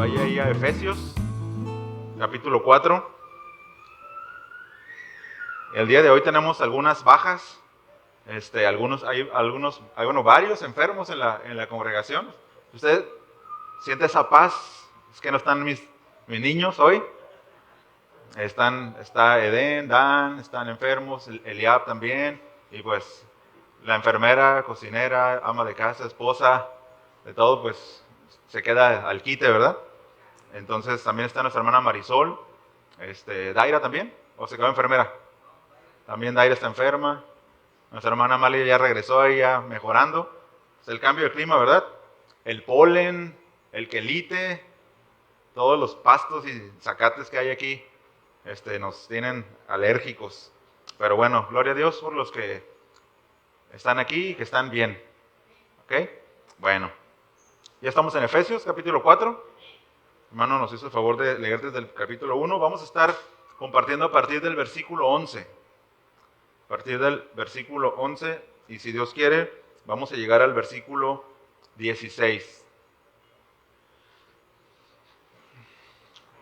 vaya ahí a Efesios, capítulo 4. El día de hoy tenemos algunas bajas, hay varios enfermos en la congregación. ¿Usted siente esa paz? Es que no están mis niños hoy. Está Eden, Dan, están enfermos, Eliab también, y pues la enfermera, cocinera, ama de casa, esposa, de todo, pues se queda al quite, ¿verdad? Entonces también está nuestra hermana Marisol, Daira también, o se quedó enfermera. También Daira está enferma. Nuestra hermana Amalia ya regresó, ella mejorando. Es el cambio de clima, ¿verdad? El polen, el quelite, todos los pastos y zacates que hay aquí, nos tienen alérgicos. Pero bueno, gloria a Dios por los que están aquí y que están bien. ¿Ok? Bueno, ya estamos en Efesios, capítulo 4. Hermano nos hizo el favor de leer desde el capítulo 1. Vamos a estar compartiendo a partir del versículo 11. A partir del versículo 11, y si Dios quiere, vamos a llegar al versículo 16.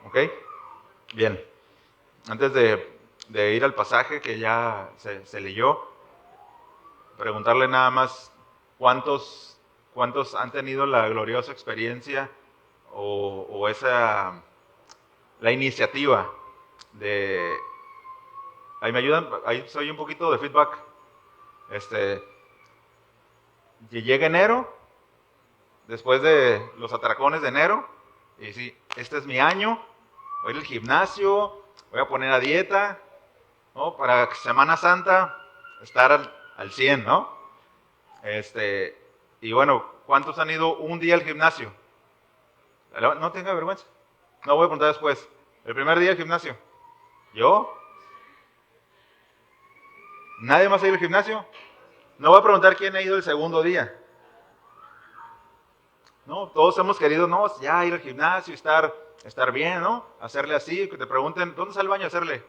¿Ok? Bien. Antes de ir al pasaje que ya se leyó, preguntarle nada más cuántos han tenido la gloriosa experiencia o la iniciativa de... Ahí me ayudan, ahí soy un poquito de feedback. Llega enero, después de los atracones de enero, y sí, este es mi año, voy al gimnasio, voy a poner a dieta, ¿no? Para Semana Santa estar al 100, ¿no? Y bueno, ¿cuántos han ido un día al gimnasio? No tenga vergüenza, no voy a preguntar después. El primer día al gimnasio, ¿yo? ¿Nadie más ha ido al gimnasio? No voy a preguntar quién ha ido el segundo día. No, todos hemos querido, no, ya ir al gimnasio, estar bien, ¿no? Hacerle así, que te pregunten, ¿dónde está el baño? Hacerle.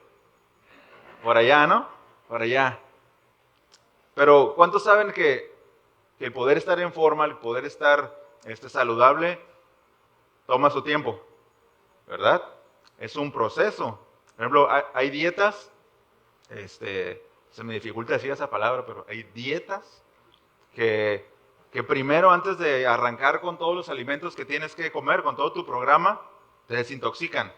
Por allá, ¿no? Por allá. Pero ¿cuántos saben que el poder estar en forma, el poder estar saludable, toma su tiempo? ¿Verdad? Es un proceso. Por ejemplo, hay dietas, se me dificulta decir esa palabra, pero hay dietas que primero, antes de arrancar con todos los alimentos que tienes que comer, con todo tu programa, te desintoxican,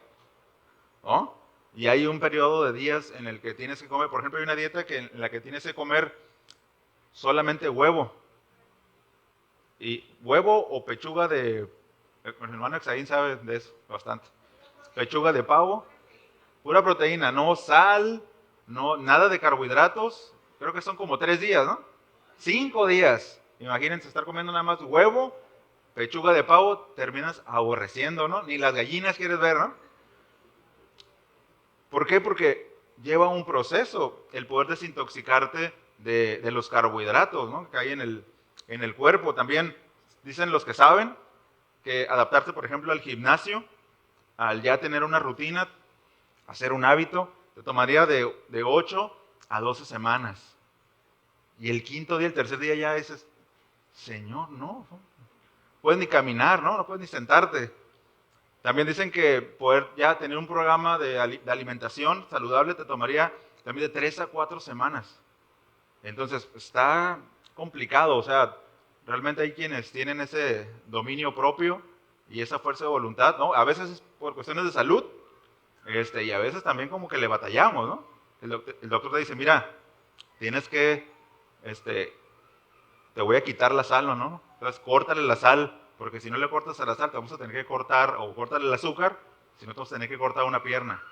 ¿no? Y hay un periodo de días en el que tienes que comer, por ejemplo, hay una dieta en la que tienes que comer solamente huevo. Y huevo o pechuga de... El hermano Exaín sabe de eso bastante. Pechuga de pavo, pura proteína, no sal, no, nada de carbohidratos. Creo que son como 3 días, ¿no? 5 días. Imagínense estar comiendo nada más huevo, pechuga de pavo, terminas aborreciendo, ¿no? Ni las gallinas quieres ver, ¿no? ¿Por qué? Porque lleva un proceso el poder desintoxicarte de los carbohidratos, ¿no? Que hay en el cuerpo. También dicen los que saben que adaptarte, por ejemplo, al gimnasio, al ya tener una rutina, hacer un hábito, te tomaría de 8 a 12 semanas. Y el quinto día, el tercer día ya dices, Señor, no puedes ni caminar, ¿no? No puedes ni sentarte. También dicen que poder ya tener un programa de alimentación saludable te tomaría también de 3 a 4 semanas. Entonces, está complicado, o sea, realmente hay quienes tienen ese dominio propio y esa fuerza de voluntad, ¿no? A veces es por cuestiones de salud, y a veces también como que le batallamos, ¿no? El doctor te dice, mira, tienes que, te voy a quitar la sal, ¿no? Entonces, córtale la sal, porque si no le cortas a la sal, te vamos a tener que cortar, o córtale el azúcar, si no te vamos a tener que cortar una pierna,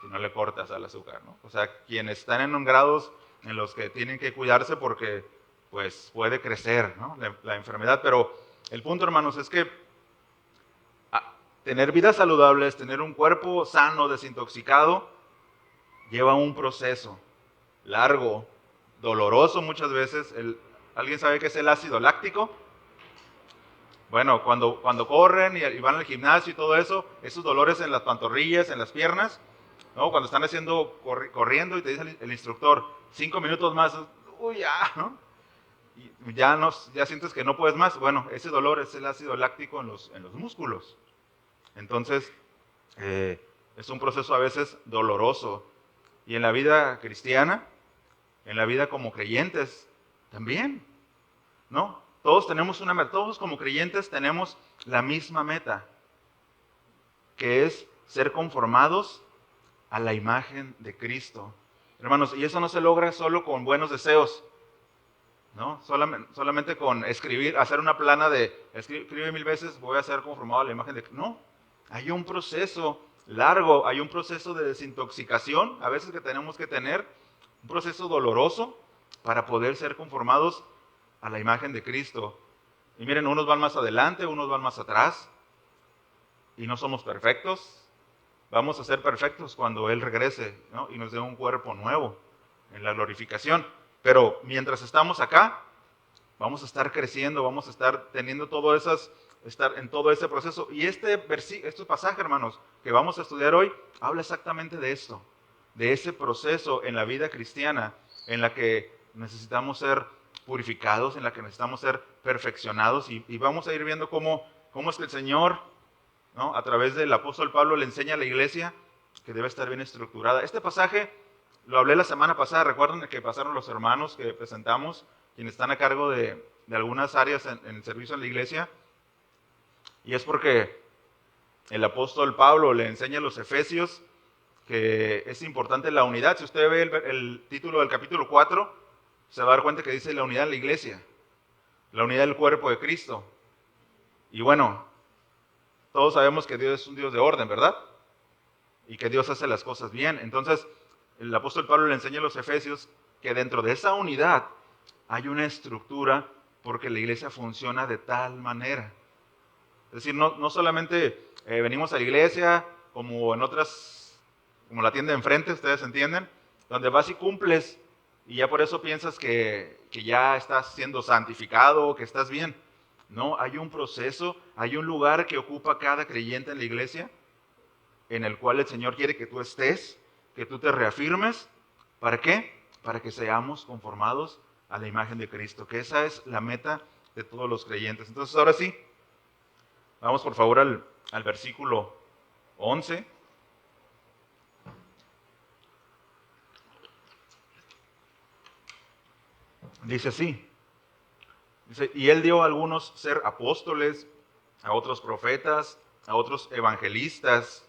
si no le cortas al azúcar, ¿no? O sea, quienes están en un grados en los que tienen que cuidarse porque, pues, puede crecer, ¿no? La enfermedad, pero el punto, hermanos, es que tener vidas saludables, tener un cuerpo sano, desintoxicado, lleva un proceso largo, doloroso muchas veces. ¿Alguien sabe qué es el ácido láctico? Bueno, cuando corren y van al gimnasio y todo eso, esos dolores en las pantorrillas, en las piernas, ¿no? Cuando están haciendo, corriendo y te dice el instructor, 5 minutos más, uy, ya, ¿no? Y ya sientes que no puedes más. Bueno, ese dolor es el ácido láctico en los músculos. Entonces, es un proceso a veces doloroso. Y en la vida cristiana, en la vida como creyentes, también, ¿no? Todos tenemos una meta, todos como creyentes tenemos la misma meta, que es ser conformados a la imagen de Cristo. Hermanos, y eso no se logra solo con buenos deseos, ¿no? Solamente con escribir, hacer una plana de escribe 1000 veces, voy a ser conformado a la imagen de Cristo. No, hay un proceso largo, hay un proceso de desintoxicación, a veces que tenemos que tener, un proceso doloroso para poder ser conformados a la imagen de Cristo. Y miren, unos van más adelante, unos van más atrás, y no somos perfectos. Vamos a ser perfectos cuando Él regrese, ¿no? Y nos dé un cuerpo nuevo en la glorificación. Pero mientras estamos acá, vamos a estar creciendo, vamos a estar teniendo estar en todo ese proceso. Y este pasaje, hermanos, que vamos a estudiar hoy, habla exactamente de esto, de ese proceso en la vida cristiana, en la que necesitamos ser purificados, en la que necesitamos ser perfeccionados. Y vamos a ir viendo cómo es que el Señor, ¿no?, a través del apóstol Pablo le enseña a la iglesia que debe estar bien estructurada. Este pasaje lo hablé la semana pasada, recuerden que pasaron los hermanos que presentamos, quienes están a cargo de algunas áreas en el servicio en la iglesia, y es porque el apóstol Pablo le enseña a los efesios que es importante la unidad. Si usted ve el título del capítulo 4, se va a dar cuenta que dice la unidad de la iglesia, la unidad del cuerpo de Cristo. Y bueno, todos sabemos que Dios es un Dios de orden, ¿verdad? Y que Dios hace las cosas bien. Entonces, el apóstol Pablo le enseña a los efesios que dentro de esa unidad hay una estructura porque la iglesia funciona de tal manera. Es decir, no solamente venimos a la iglesia como en otras, como la tienda de enfrente, ustedes entienden, donde vas y cumples y ya por eso piensas que ya estás siendo santificado, que estás bien. No, hay un proceso, hay un lugar que ocupa cada creyente en la iglesia en el cual el Señor quiere que tú estés, que tú te reafirmes. ¿Para qué? Para que seamos conformados a la imagen de Cristo, que esa es la meta de todos los creyentes. Entonces, ahora sí, vamos por favor al versículo 11. Dice así, dice, y Él dio a algunos ser apóstoles, a otros profetas, a otros evangelistas,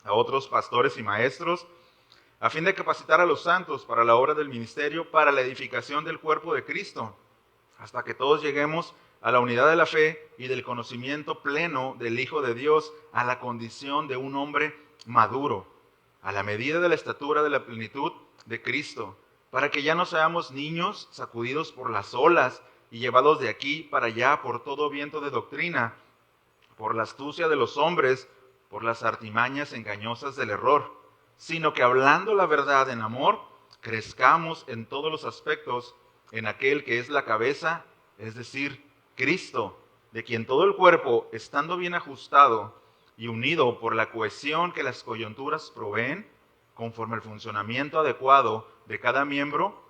a otros pastores y maestros, a fin de capacitar a los santos para la obra del ministerio, para la edificación del cuerpo de Cristo, hasta que todos lleguemos a la unidad de la fe y del conocimiento pleno del Hijo de Dios, a la condición de un hombre maduro, a la medida de la estatura de la plenitud de Cristo, para que ya no seamos niños sacudidos por las olas y llevados de aquí para allá por todo viento de doctrina, por la astucia de los hombres, por las artimañas engañosas del error, sino que hablando la verdad en amor, crezcamos en todos los aspectos en aquel que es la cabeza, es decir, Cristo, de quien todo el cuerpo, estando bien ajustado y unido por la cohesión que las coyunturas proveen, conforme al funcionamiento adecuado de cada miembro,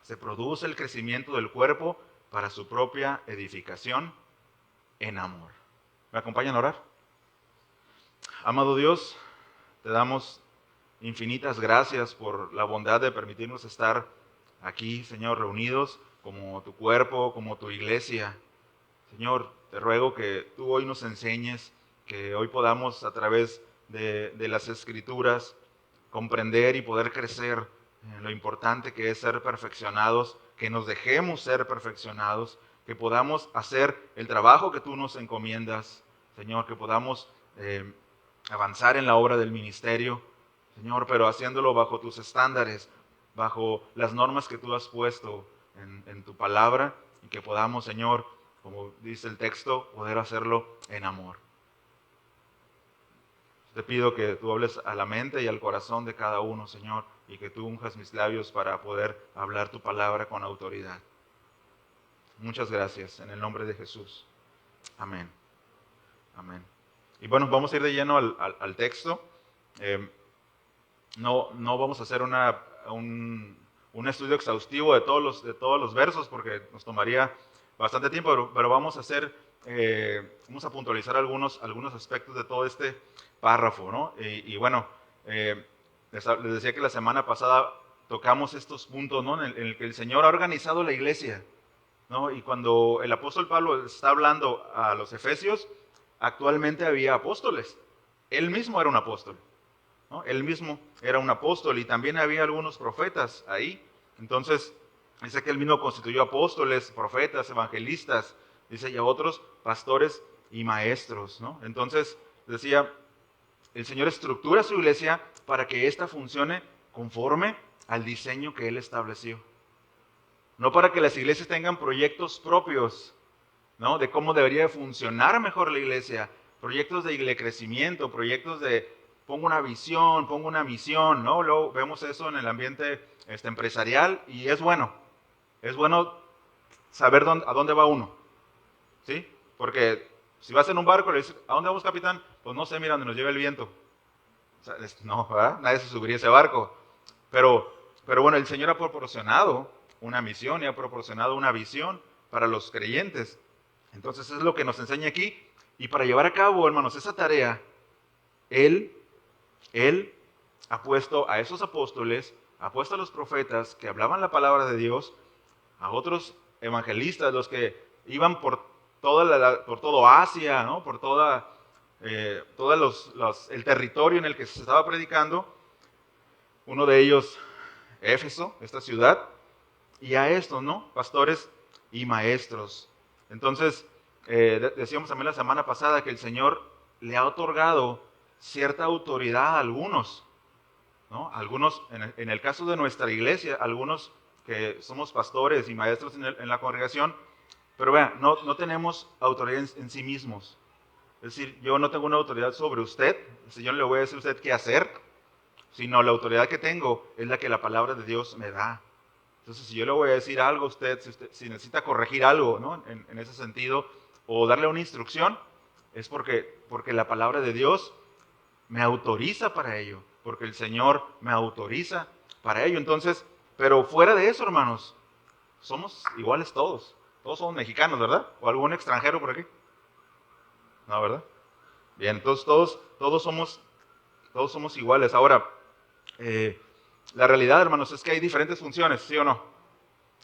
se produce el crecimiento del cuerpo para su propia edificación en amor. ¿Me acompañan a orar? Amado Dios, te damos infinitas gracias por la bondad de permitirnos estar aquí, Señor, reunidos como tu cuerpo, como tu iglesia. Señor, te ruego que tú hoy nos enseñes, que hoy podamos a través de las Escrituras comprender y poder crecer en lo importante que es ser perfeccionados, que nos dejemos ser perfeccionados, que podamos hacer el trabajo que tú nos encomiendas, Señor, que podamos avanzar en la obra del ministerio, Señor, pero haciéndolo bajo tus estándares, bajo las normas que tú has puesto en tu palabra, y que podamos, Señor, como dice el texto, poder hacerlo en amor. Te pido que tú hables a la mente y al corazón de cada uno, Señor, y que tú unjas mis labios para poder hablar tu palabra con autoridad. Muchas gracias, en el nombre de Jesús. Amén. Amén. Y bueno, vamos a ir de lleno al texto. No vamos a hacer un estudio exhaustivo de todos los versos porque nos tomaría bastante tiempo, pero vamos a hacer vamos a puntualizar algunos aspectos de todo este párrafo, ¿no? Y bueno, les decía que la semana pasada tocamos estos puntos, ¿no? En el que el Señor ha organizado la iglesia, ¿no? Y cuando el apóstol Pablo está hablando a los efesios, actualmente había apóstoles. Él mismo era un apóstol, ¿no? Él mismo era un apóstol y también había algunos profetas ahí. Entonces, dice que él mismo constituyó apóstoles, profetas, evangelistas, dice, y a otros pastores y maestros, ¿no? Entonces, decía, el Señor estructura su iglesia para que ésta funcione conforme al diseño que Él estableció. No para que las iglesias tengan proyectos propios, ¿no? De cómo debería funcionar mejor la iglesia, proyectos de crecimiento, proyectos de pongo una visión, pongo una misión, ¿no? Luego vemos eso en el ambiente empresarial y es bueno saber a dónde va uno, ¿sí? Porque si vas en un barco y le dices, ¿a dónde vamos, capitán? Pues no sé, mira, donde nos lleva el viento. O sea, no, ¿verdad? Nadie se subiría a ese barco. Pero bueno, el Señor ha proporcionado una misión y ha proporcionado una visión para los creyentes. Entonces, eso es lo que nos enseña aquí. Y para llevar a cabo, hermanos, esa tarea, Él ha puesto a esos apóstoles, ha puesto a los profetas que hablaban la palabra de Dios, a otros evangelistas, los que iban por por todo Asia, ¿no? Por el territorio en el que se estaba predicando. Uno de ellos, Éfeso, esta ciudad, y a estos, ¿no? Pastores y maestros. Entonces, decíamos también la semana pasada que el Señor le ha otorgado cierta autoridad a algunos, ¿no? Algunos, en el caso de nuestra iglesia, algunos que somos pastores y maestros en la congregación, pero vean, no tenemos autoridad en sí mismos. Es decir, yo no tengo una autoridad sobre usted, el Señor le voy a decir a usted qué hacer, sino la autoridad que tengo es la que la palabra de Dios me da. Entonces, si yo le voy a decir algo a usted, si necesita corregir algo, ¿no? En ese sentido, o darle una instrucción, es porque la palabra de Dios me autoriza para ello, porque el Señor me autoriza para ello. Entonces, pero fuera de eso, hermanos, somos iguales todos. Todos somos mexicanos, ¿verdad? ¿O algún extranjero por aquí? No, ¿verdad? Bien, entonces todos somos iguales. Ahora, la realidad, hermanos, es que hay diferentes funciones, ¿sí o no?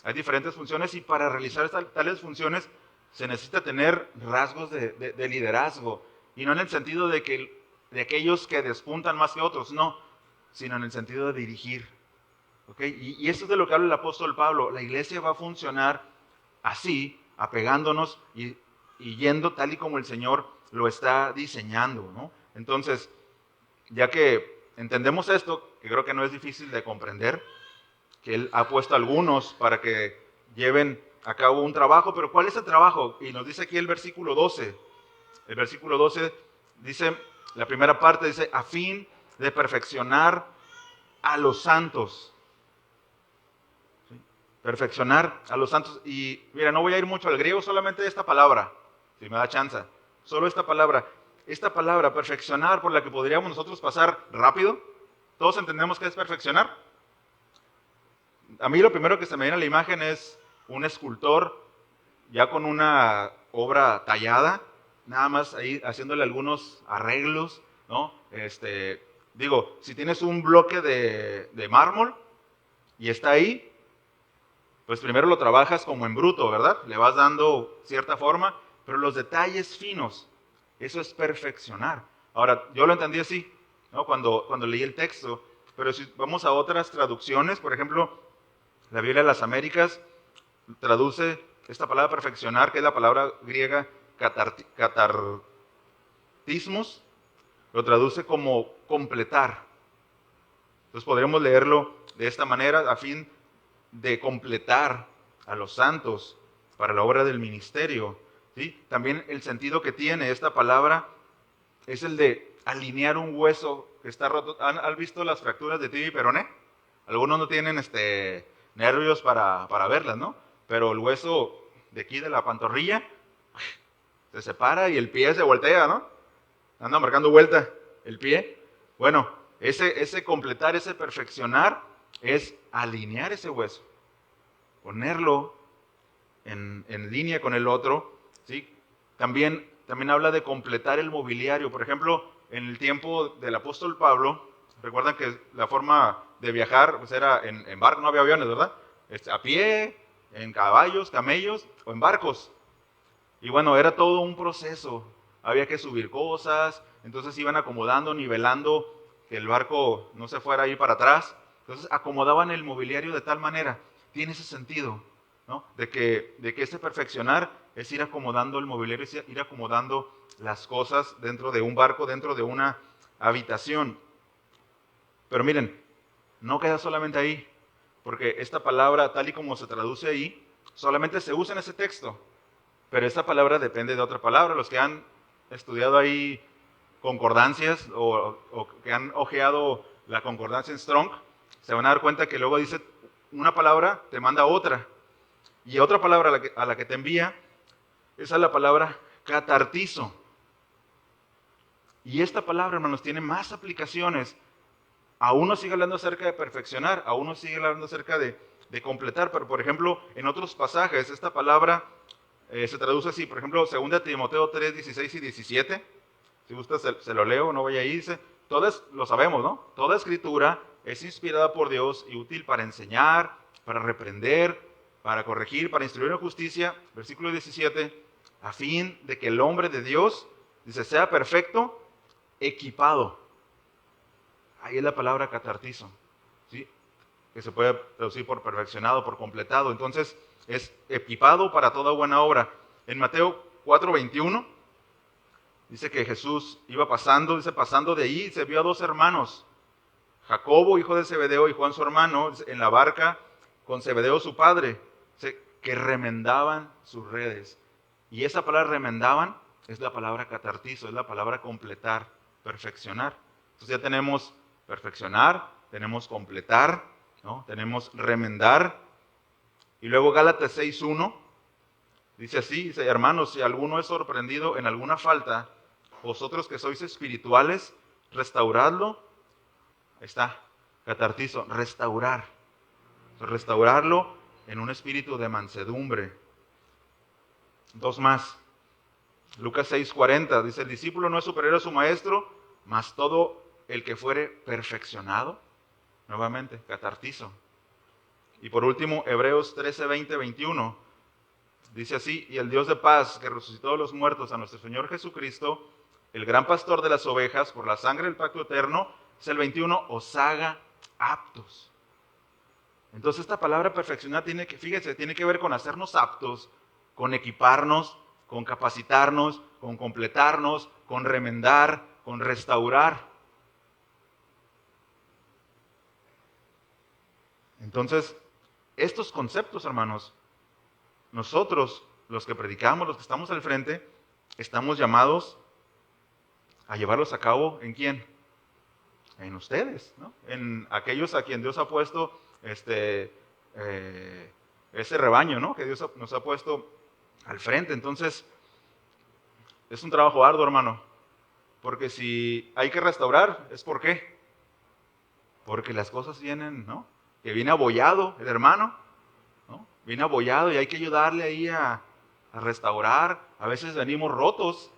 Hay diferentes funciones y para realizar tales funciones se necesita tener rasgos de liderazgo. Y no en el sentido de aquellos que despuntan más que otros, no, sino en el sentido de dirigir. ¿Okay? Y eso es de lo que habla el apóstol Pablo. La iglesia va a funcionar así, apegándonos y yendo tal y como el Señor lo está diseñando, ¿no? Entonces, ya que entendemos esto, que creo que no es difícil de comprender, que Él ha puesto a algunos para que lleven a cabo un trabajo, pero ¿cuál es el trabajo? Y nos dice aquí el versículo 12. El versículo 12 dice, la primera parte dice, a fin de perfeccionar a los santos. ¿Sí? Perfeccionar a los santos. Y mira, no voy a ir mucho al griego, solamente esta palabra, si me da chance. Solo esta palabra, perfeccionar, por la que podríamos nosotros pasar rápido. ¿Todos entendemos qué es perfeccionar? A mí lo primero que se me viene a la imagen es un escultor ya con una obra tallada, nada más ahí haciéndole algunos arreglos, ¿no? Digo, si tienes un bloque de mármol y está ahí, pues primero lo trabajas como en bruto, ¿verdad? Le vas dando cierta forma, pero los detalles finos, eso es perfeccionar. Ahora, yo lo entendí así, ¿no? Cuando leí el texto, pero si vamos a otras traducciones, por ejemplo, la Biblia de las Américas traduce esta palabra perfeccionar, que es la palabra griega catartismos, lo traduce como completar. Entonces podríamos leerlo de esta manera, a fin de completar a los santos para la obra del ministerio. ¿Sí? También el sentido que tiene esta palabra es el de alinear un hueso que está roto. ¿Han visto las fracturas de tibia y peroné? Algunos no tienen nervios para verlas, ¿no? Pero el hueso de aquí de la pantorrilla se separa y el pie se voltea, ¿no? Anda marcando vuelta el pie. Bueno, ese completar, ese perfeccionar es alinear ese hueso, ponerlo en línea con el otro, ¿sí? También habla de completar el mobiliario. Por ejemplo, en el tiempo del apóstol Pablo, recuerdan que la forma de viajar pues era en barco, no había aviones, ¿verdad? A pie, en caballos, camellos o en barcos. Y bueno, era todo un proceso. Había que subir cosas, entonces iban acomodando, nivelando, que el barco no se fuera a ir para atrás. Entonces acomodaban el mobiliario de tal manera. Tiene ese sentido, ¿no? De que ese perfeccionar es ir acomodando el mobiliario, es ir acomodando las cosas dentro de un barco, dentro de una habitación. Pero miren, no queda solamente ahí, porque esta palabra, tal y como se traduce ahí, solamente se usa en ese texto. Pero esta palabra depende de otra palabra. Los que han estudiado ahí concordancias o que han ojeado la concordancia en Strong, se van a dar cuenta que luego dice una palabra, te manda otra. Y otra palabra a la que te envía, esa es la palabra catartizo. Y esta palabra, hermanos, tiene más aplicaciones. A uno sigue hablando acerca de perfeccionar, a uno sigue hablando acerca de completar, pero por ejemplo, en otros pasajes, esta palabra se traduce así, por ejemplo, 2 Timoteo 3, 16 y 17. Si gusta, se lo leo, no vaya ahí. Dice, lo sabemos, ¿no? Toda escritura es inspirada por Dios y útil para enseñar, para reprender, para corregir, para instruir en justicia. Versículo 17, a fin de que el hombre de Dios, dice, sea perfecto, equipado. Ahí es la palabra catartizo, ¿sí? Que se puede traducir por perfeccionado, por completado. Entonces, es equipado para toda buena obra. En Mateo 4:21 dice que Jesús iba pasando, dice, pasando de ahí, se vio a dos hermanos, Jacobo, hijo de Zebedeo, y Juan su hermano, en la barca con Zebedeo su padre, dice, que remendaban sus redes. Y esa palabra remendaban es la palabra catartizo, es la palabra completar, perfeccionar. Entonces ya tenemos perfeccionar, tenemos completar, ¿no? Tenemos remendar. Y luego Gálatas 6:1 dice así, dice, hermanos, si alguno es sorprendido en alguna falta, vosotros que sois espirituales, restauradlo. Ahí está, catartizo, restaurarlo en un espíritu de mansedumbre. Dos más. Lucas 6:40 dice, el discípulo no es superior a su maestro, mas todo el que fuere perfeccionado, nuevamente, catartizo. Y por último, Hebreos 13, 20, 21, dice así, y el Dios de paz que resucitó de los muertos a nuestro Señor Jesucristo, el gran pastor de las ovejas, por la sangre del pacto eterno, es el 21, os haga aptos. Entonces esta palabra perfeccionar fíjese, tiene que ver con hacernos aptos, con equiparnos, con capacitarnos, con completarnos, con remendar, con restaurar. Entonces, estos conceptos, hermanos, nosotros, los que predicamos, los que estamos al frente, estamos llamados a llevarlos a cabo, ¿en quién? En ustedes, ¿no? En aquellos a quien Dios ha puesto ese rebaño, ¿no? Que Dios nos ha puesto al frente. Entonces, es un trabajo arduo, hermano, porque si hay que restaurar, ¿es por qué? Porque las cosas vienen, ¿no? Que viene abollado el hermano, ¿no? Viene abollado y hay que ayudarle ahí a restaurar. A veces venimos rotos,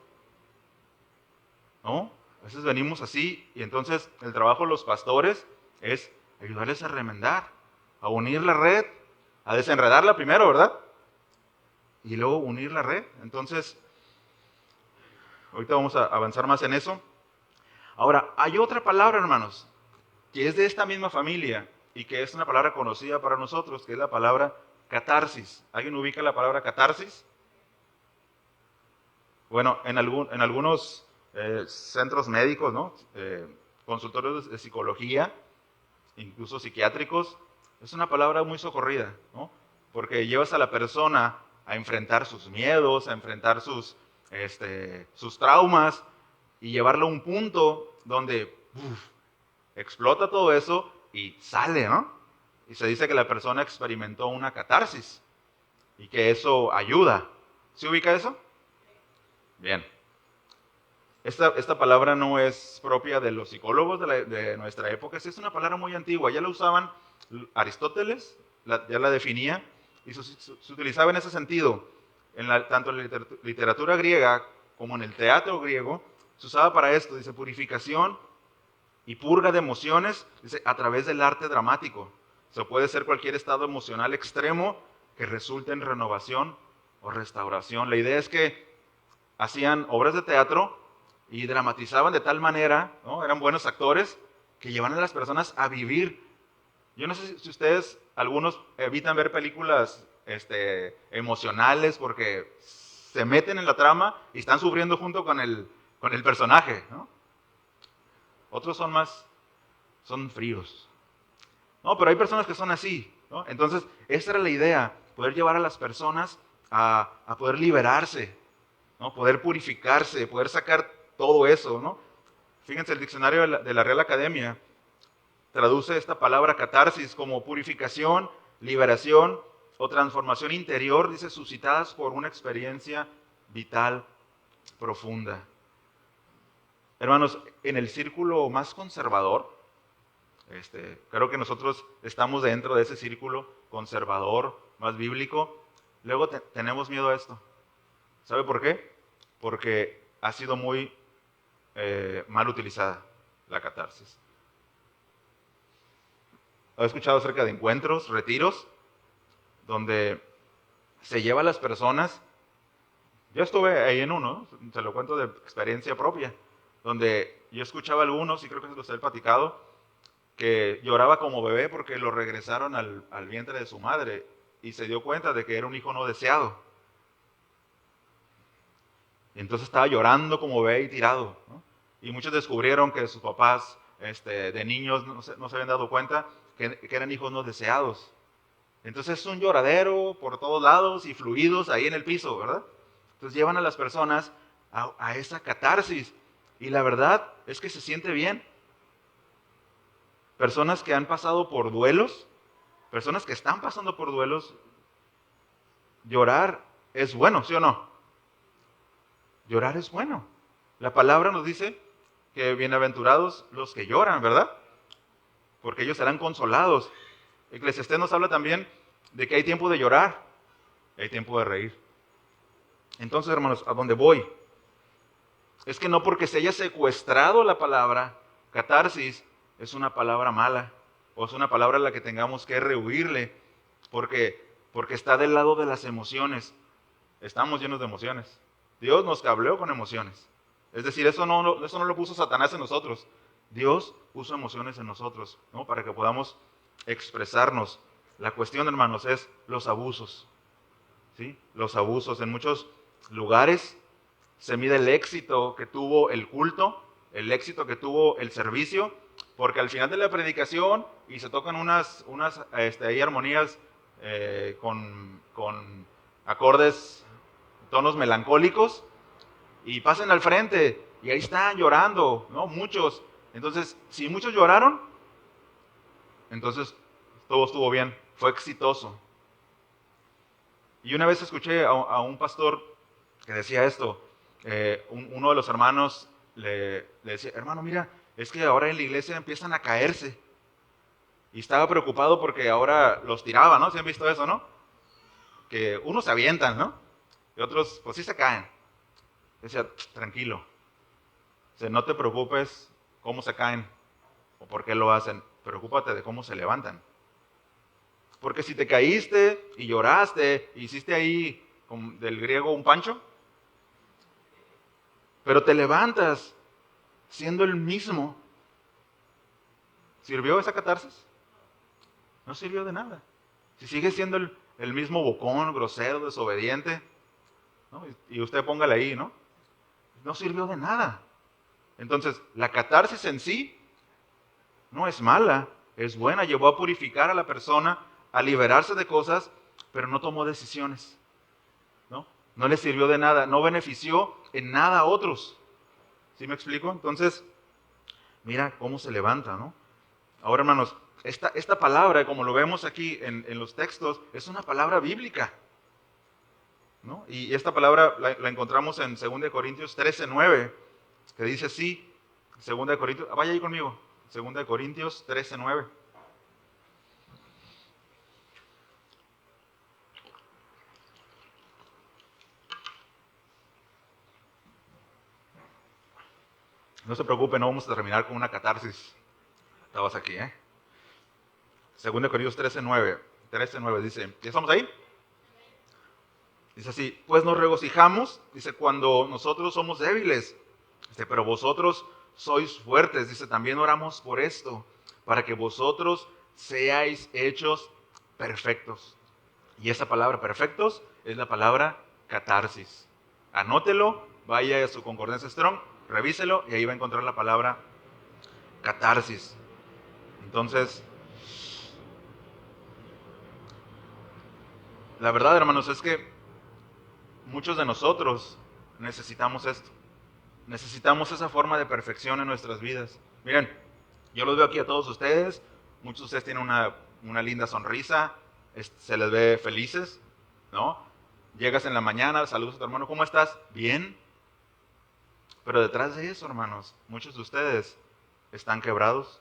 ¿no? A veces venimos así y entonces el trabajo de los pastores es ayudarles a remendar, a unir la red, a desenredarla primero, ¿verdad? Y luego unir la red. Entonces, ahorita vamos a avanzar más en eso. Ahora, hay otra palabra, hermanos, que es de esta misma familia y que es una palabra conocida para nosotros, que es la palabra catarsis. ¿Alguien ubica la palabra catarsis? Bueno, en algunos centros médicos, ¿no? Consultorios de psicología, incluso psiquiátricos, es una palabra muy socorrida, ¿no? Porque llevas a la persona a enfrentar sus miedos, a enfrentar sus traumas y llevarlo a un punto donde explota todo eso y sale, ¿no? Y se dice que la persona experimentó una catarsis y que eso ayuda. ¿Se ubica eso? Bien. Esta palabra no es propia de los psicólogos de nuestra época, es una palabra muy antigua, ya la usaban Aristóteles, ya la definía y se utilizaba en ese sentido. tanto en la literatura griega como en el teatro griego, se usaba para esto, dice, purificación y purga de emociones, dice, a través del arte dramático. O sea, puede ser cualquier estado emocional extremo que resulte en renovación o restauración. La idea es que hacían obras de teatro y dramatizaban de tal manera, ¿no? Eran buenos actores, que llevan a las personas a vivir. Yo no sé si ustedes, algunos evitan ver películas emocionales porque se meten en la trama y están sufriendo junto con el personaje, ¿no? Otros son fríos. No, pero hay personas que son así, ¿no? Entonces, esa era la idea, poder llevar a las personas a poder liberarse, ¿no? Poder purificarse, poder sacar todo eso, ¿no? Fíjense, el diccionario de la Real Academia traduce esta palabra catarsis como purificación, liberación o transformación interior, dice, suscitadas por una experiencia vital profunda. Hermanos, en el círculo más conservador, creo que nosotros estamos dentro de ese círculo conservador, más bíblico, luego tenemos miedo a esto. ¿Sabe por qué? Porque ha sido muy mal utilizada la catarsis. ¿Ha escuchado acerca de encuentros, retiros, donde se lleva a las personas? Yo estuve ahí en uno, se lo cuento de experiencia propia, donde yo escuchaba a algunos, y creo que se los he platicado, que lloraba como bebé porque lo regresaron al vientre de su madre y se dio cuenta de que era un hijo no deseado. Y entonces estaba llorando como bebé y tirado, ¿no? Y muchos descubrieron que sus papás de niños no se habían dado cuenta que eran hijos no deseados. Entonces es un lloradero por todos lados y fluidos ahí en el piso, ¿verdad? Entonces llevan a las personas a esa catarsis. Y la verdad es que se siente bien. Personas que han pasado por duelos, personas que están pasando por duelos, llorar es bueno, ¿sí o no? Llorar es bueno. La palabra nos dice que bienaventurados los que lloran, ¿verdad? Porque ellos serán consolados. Eclesiastés nos habla también de que hay tiempo de llorar, y hay tiempo de reír. Entonces, hermanos, ¿a dónde voy? Es que no porque se haya secuestrado la palabra catarsis es una palabra mala o es una palabra a la que tengamos que rehuirle porque está del lado de las emociones. Estamos llenos de emociones. Dios nos cableó con emociones. Es decir, eso no lo puso Satanás en nosotros. Dios puso emociones en nosotros, ¿no? Para que podamos expresarnos. La cuestión, hermanos, es los abusos. ¿Sí? Los abusos. En muchos lugares se mide el éxito que tuvo el culto, el éxito que tuvo el servicio, porque al final de la predicación y se tocan unas ahí armonías con acordes, tonos melancólicos, y pasan al frente y ahí están llorando, ¿no? Muchos. Entonces, si muchos lloraron, entonces todo estuvo bien, fue exitoso. Y una vez escuché a un pastor que decía esto, uno de los hermanos le decía, hermano, mira, es que ahora en la iglesia empiezan a caerse. Y estaba preocupado porque ahora los tiraba, ¿no? ¿Se han visto eso, no? Que unos se avientan, ¿no? Y otros, pues sí se caen. Decía, tranquilo. O sea, no te preocupes cómo se caen o por qué lo hacen. Preocúpate de cómo se levantan. Porque si te caíste y lloraste, hiciste ahí del griego un pancho, pero te levantas siendo el mismo, ¿sirvió esa catarsis? No sirvió de nada. Si sigue siendo el mismo bocón, grosero, desobediente, ¿no? Y usted póngale ahí, ¿no? No sirvió de nada. Entonces, la catarsis en sí no es mala, es buena, llevó a purificar a la persona, a liberarse de cosas, pero no tomó decisiones, ¿no? No le sirvió de nada, no benefició en nada a otros. ¿Sí me explico? Entonces, mira cómo se levanta, ¿no? Ahora, hermanos, esta palabra, como lo vemos aquí en los textos, es una palabra bíblica, ¿no? Y esta palabra la encontramos en 2 Corintios 13:9, que dice así, 2 Corintios, vaya ahí conmigo, 2 Corintios 13:9. No se preocupen, no vamos a terminar con una catarsis. Estabas aquí, ¿eh? 2 Corintios 13:9. 13:9 dice, ¿ya estamos ahí? Dice así, pues nos regocijamos, dice, cuando nosotros somos débiles, dice, pero vosotros sois fuertes, dice, también oramos por esto, para que vosotros seáis hechos perfectos. Y esa palabra perfectos es la palabra catarsis. Anótelo, vaya a su concordancia Strong, revíselo y ahí va a encontrar la palabra catarsis. Entonces, la verdad, hermanos, es que muchos de nosotros necesitamos esto. Necesitamos esa forma de perfección en nuestras vidas. Miren, yo los veo aquí a todos ustedes. Muchos de ustedes tienen una linda sonrisa. Se les ve felices, ¿no? Llegas en la mañana, saludas a tu hermano, ¿cómo estás? Bien. Pero detrás de eso, hermanos, muchos de ustedes están quebrados.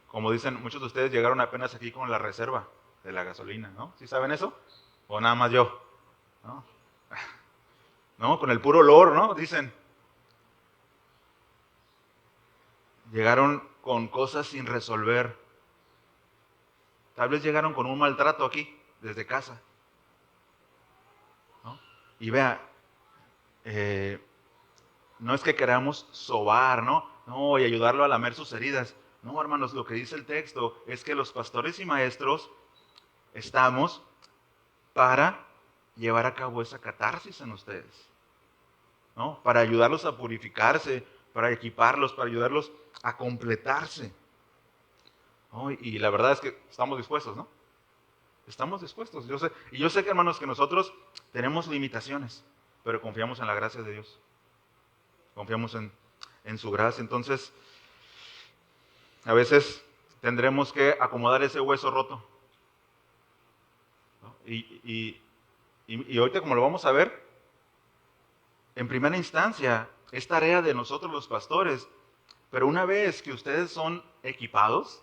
Como dicen, muchos de ustedes llegaron apenas aquí con la reserva de la gasolina, ¿no? ¿Sí saben eso? ¿O nada más yo? ¿No? ¿No? Con el puro olor, ¿no? Dicen. Llegaron con cosas sin resolver. Tal vez llegaron con un maltrato aquí, desde casa. ¿No? Y vea, no es que queramos sobar, ¿no? No, y ayudarlo a lamer sus heridas. No, hermanos, lo que dice el texto es que los pastores y maestros estamos para llevar a cabo esa catarsis en ustedes, ¿no? Para ayudarlos a purificarse, para equiparlos, para ayudarlos a completarse, ¿no? Y la verdad es que estamos dispuestos, ¿no? Estamos dispuestos. Yo sé que, hermanos, que nosotros tenemos limitaciones, pero confiamos en la gracia de Dios. Confiamos en su gracia. Entonces, a veces tendremos que acomodar ese hueso roto, ¿no? Y ahorita, como lo vamos a ver, en primera instancia, es tarea de nosotros los pastores, pero una vez que ustedes son equipados,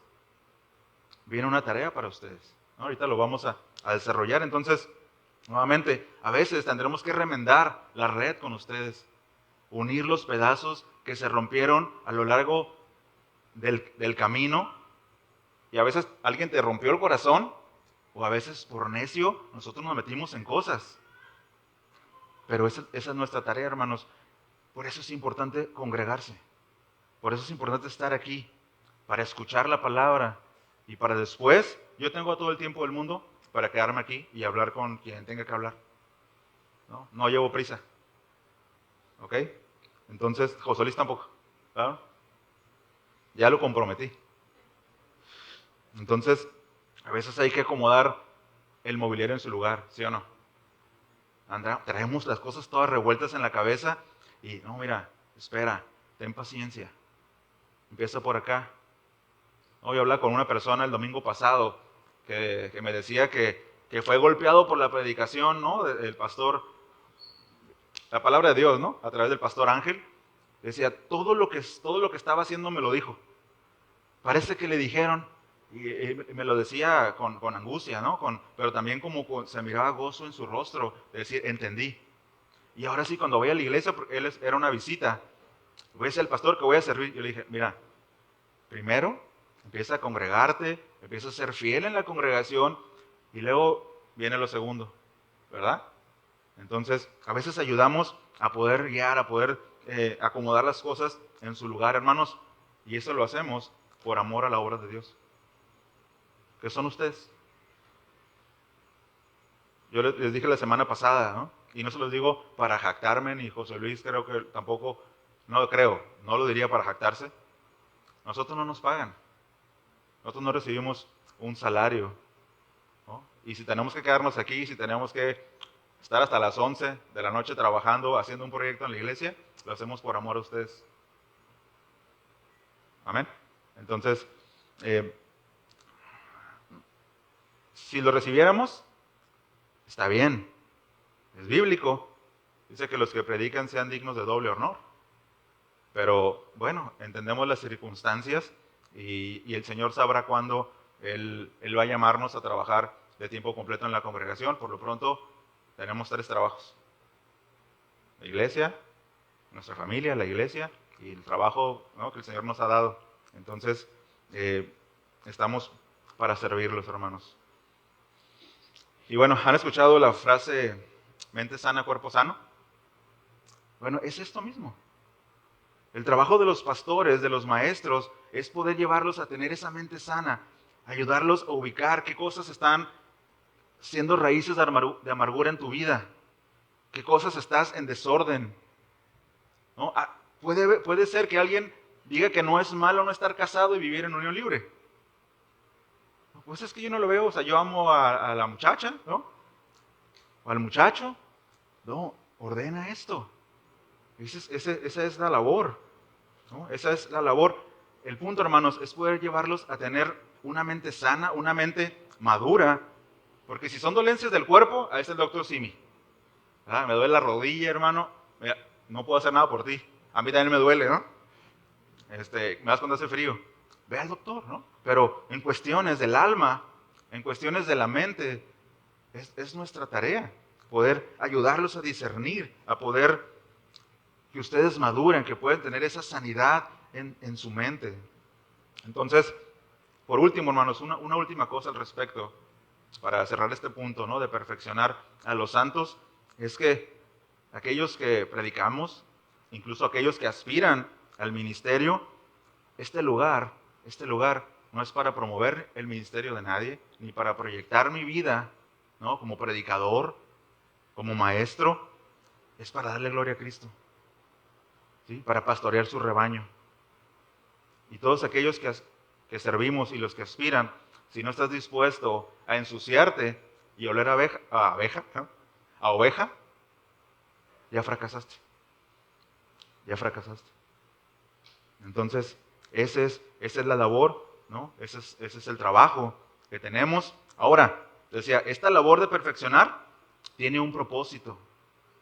viene una tarea para ustedes, ¿no? Ahorita lo vamos a desarrollar. Entonces, nuevamente, a veces tendremos que remendar la red con ustedes, unir los pedazos que se rompieron a lo largo del camino. Y a veces alguien te rompió el corazón, o a veces por necio nosotros nos metimos en cosas. Pero esa es nuestra tarea, hermanos. Por eso es importante congregarse. Por eso es importante estar aquí, para escuchar la palabra. Y para después, yo tengo todo el tiempo del mundo para quedarme aquí y hablar con quien tenga que hablar. No llevo prisa. ¿Ok? Entonces, José Luis tampoco. ¿Claro? Ya lo comprometí. Entonces, a veces hay que acomodar el mobiliario en su lugar, ¿sí o no? Traemos las cosas todas revueltas en la cabeza y, no, mira, espera, ten paciencia. Empieza por acá. Hoy hablaba con una persona el domingo pasado que me decía que fue golpeado por la predicación, ¿no? Del pastor, la palabra de Dios, ¿no? A través del pastor Ángel. Decía, todo lo que estaba haciendo me lo dijo. Parece que le dijeron, y me lo decía con angustia, ¿no? Pero también se miraba gozo en su rostro, de decir, entendí. Y ahora sí, cuando voy a la iglesia, porque era una visita, voy a decir al pastor que voy a servir. Yo le dije, mira, primero empieza a congregarte, empieza a ser fiel en la congregación, y luego viene lo segundo, ¿verdad? Entonces, a veces ayudamos a poder guiar, a poder acomodar las cosas en su lugar, hermanos, y eso lo hacemos por amor a la obra de Dios. ¿Qué son ustedes? Yo les dije la semana pasada, ¿no? Y no se los digo para jactarme, ni José Luis creo que tampoco, no lo diría para jactarse. Nosotros no nos pagan. Nosotros no recibimos un salario, ¿no? Y si tenemos que quedarnos aquí, si tenemos que estar hasta las 11 de la noche trabajando, haciendo un proyecto en la iglesia, lo hacemos por amor a ustedes. Amén. Entonces, si lo recibiéramos, está bien, es bíblico. Dice que los que predican sean dignos de doble honor. Pero bueno, entendemos las circunstancias y el Señor sabrá cuándo Él va a llamarnos a trabajar de tiempo completo en la congregación. Por lo pronto, tenemos 3 trabajos. La iglesia, nuestra familia, la iglesia y el trabajo, ¿no?, que el Señor nos ha dado. Entonces, estamos para servirlos, hermanos. Y bueno, ¿han escuchado la frase mente sana, cuerpo sano? Bueno, es esto mismo. El trabajo de los pastores, de los maestros, es poder llevarlos a tener esa mente sana, ayudarlos a ubicar qué cosas están siendo raíces de amargura en tu vida, qué cosas estás en desorden, ¿no? Puede ser que alguien diga que no es malo no estar casado y vivir en unión libre. Pues es que yo no lo veo, o sea, yo amo a la muchacha, ¿no? O al muchacho. No, ordena esto. Esa es la labor, ¿no? Esa es la labor. El punto, hermanos, es poder llevarlos a tener una mente sana, una mente madura, porque si son dolencias del cuerpo, ahí está el doctor Simi. Me duele la rodilla, hermano, mira, no puedo hacer nada por ti. A mí también me duele, ¿no? Me vas cuando hace frío. Ve al doctor, ¿no? Pero en cuestiones del alma, en cuestiones de la mente, es nuestra tarea poder ayudarlos a discernir, a poder que ustedes maduren, que puedan tener esa sanidad en su mente. Entonces, por último, hermanos, una última cosa al respecto, para cerrar este punto, ¿no?, de perfeccionar a los santos, es que aquellos que predicamos, incluso aquellos que aspiran al ministerio, este lugar no es para promover el ministerio de nadie, ni para proyectar mi vida, ¿no?, como predicador, como maestro, es para darle gloria a Cristo, ¿sí?, para pastorear su rebaño. Y todos aquellos que servimos y los que aspiran, si no estás dispuesto a ensuciarte y oler a oveja, ya fracasaste. Ya fracasaste. Entonces, esa es la labor, ¿no? Ese es el trabajo que tenemos. Ahora, decía, esta labor de perfeccionar tiene un propósito.